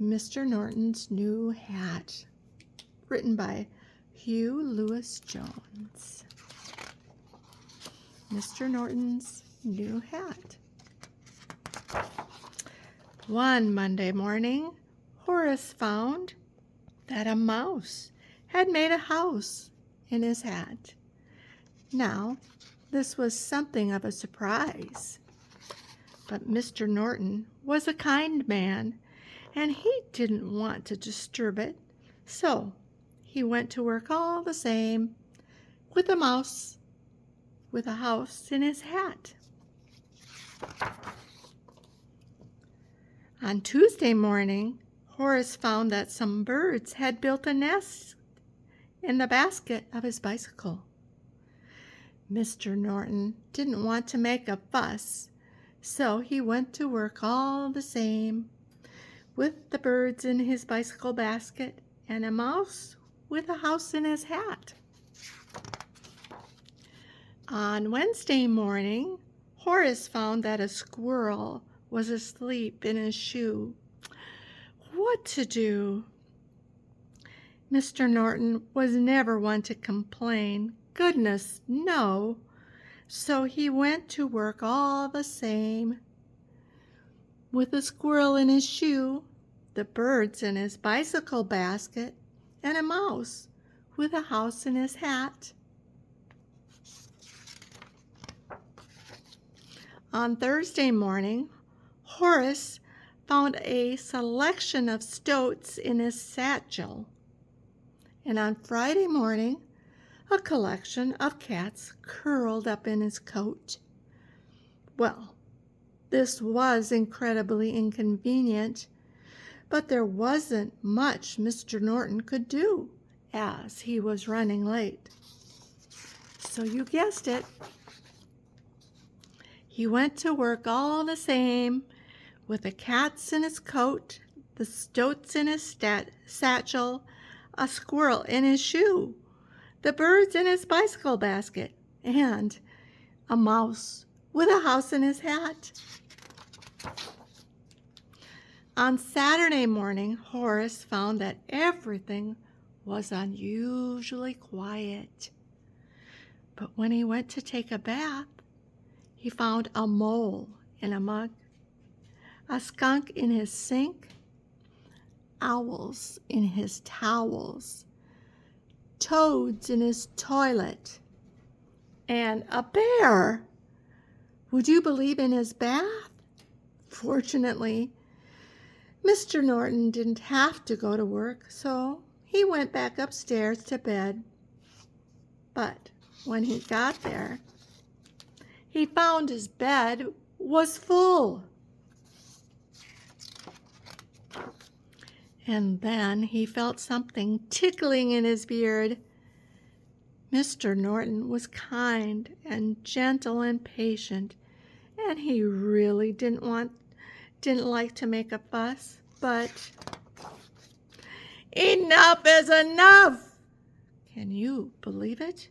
Mr. Norton's New Hat, written by Hugh Lewis Jones. Mr. Norton's New Hat. One Monday morning, Horace found that a mouse had made a house in his hat. Now, this was something of a surprise, but Mr. Norton was a kind man, and he didn't want to disturb it, so he went to work all the same with a mouse with a house in his hat. On Tuesday morning, Horace found that some birds had built a nest in the basket of his bicycle. Mr. Norton didn't want to make a fuss, so he went to work all the same with the birds in his bicycle basket and a mouse with a house in his hat. On Wednesday morning, Horace found that a squirrel was asleep in his shoe. What to do? Mr. Norton was never one to complain. Goodness, no. So he went to work all the same with a squirrel in his shoe, the birds in his bicycle basket, and a mouse with a house in his hat. On Thursday morning, Horace found a selection of stoats in his satchel, and on Friday morning, a collection of cats curled up in his coat. Well, this was incredibly inconvenient, but there wasn't much Mr. Norton could do, as he was running late. So you guessed it. He went to work all the same, with the cats in his coat, the stoats in his satchel, a squirrel in his shoe, the birds in his bicycle basket, and a mouse with a house in his hat. On Saturday morning, Horace found that everything was unusually quiet. But when he went to take a bath, he found a mole in a mug, a skunk in his sink, owls in his towels, toads in his toilet, and a bear. Would you believe, in his bath? Fortunately, Mr. Norton didn't have to go to work, so he went back upstairs to bed. But when he got there, he found his bed was full. And then he felt something tickling in his beard. Mr. Norton was kind and gentle and patient, and he really didn't like to make a fuss, but enough is enough! Can you believe it?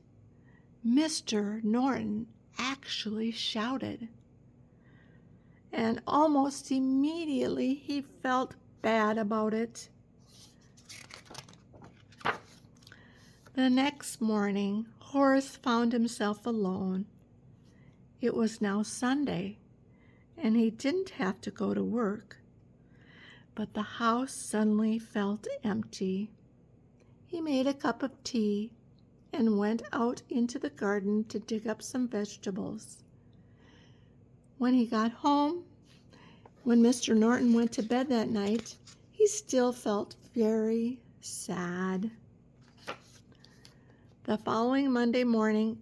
Mr. Norton actually shouted, and almost immediately he felt bad about it. The next morning, Horace found himself alone. It was now Sunday, and he didn't have to go to work, but the house suddenly felt empty. He made a cup of tea and went out into the garden to dig up some vegetables. When he got home, when Mr. Norton went to bed that night, he still felt very sad. The following Monday morning,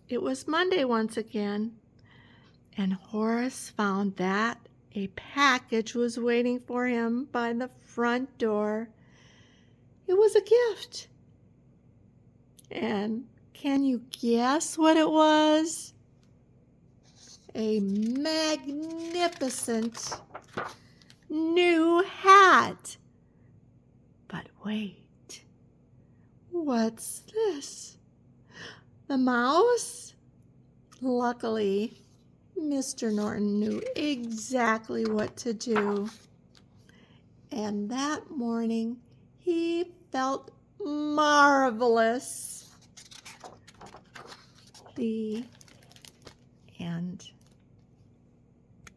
it was Monday once again, and Horace found that a package was waiting for him by the front door. It was a gift. And can you guess what it was? A magnificent new hat. But wait, what's this? The mouse? Luckily, Mr. Norton knew exactly what to do. and that morning he felt marvelous. The end.